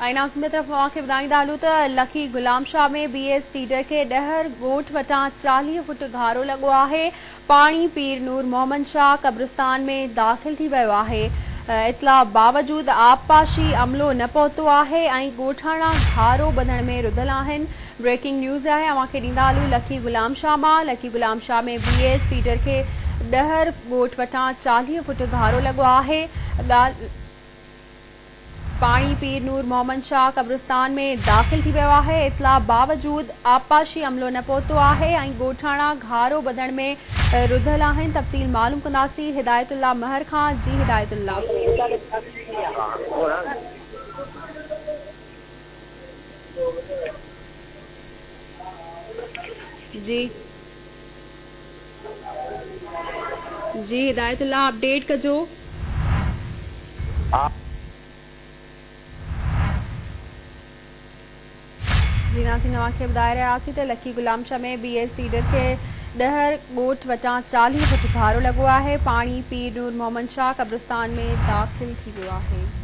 आईनास में तरफ अवांखे ॿुधाईंदा हलूं त लखी गुलाम शाह में BS फीडर के डहर ॻोठ वटां 40 फुट घारो लगो आहे। पानी पीर नूर मोहम्मद शाह कब्रिस्तान में दाख़िल थी वियो आहे। इतला बावजूद आबपाशी अमलो न पहुतो आहे ऐं ॻोठाणा घारो ॿधण में रुधल आहिनि। ब्रेकिंग न्यूज़ आहे, अवांखे ॾींदा हलूं लखी गुलाम शाह मां। लखी गुलाम शाह में BS फीडर के डहर ॻोठ वटां 40 फुट घारो लगो आहे। पानी पीर नूर मोहम्मद शाह कब्रिस्तान में दाख़िल थी वियो आहे। इतला बावजूद आबपाशी अमलो न पहुतो आहे ऐं ॻोठाणा घारो ॿधण में रुधल आहिनि। तफ़सील मालूम कंदासीं हिदायतुल्लाह महर खां। जी हिदायतुल्लाह। जी हिदायतुल्लाह अपडेट कजो। जी नाज़रीन, अवांखे ॿुधाए रहियासीं त लखी गुलाम शाह में BS फीडर के डहर ॻोठ वटां 40 फुट घारो लगो आहे। पानी पीर नूर मोहम्मद शाह कब्रिस्तान में दाख़िल थी वियो आहे।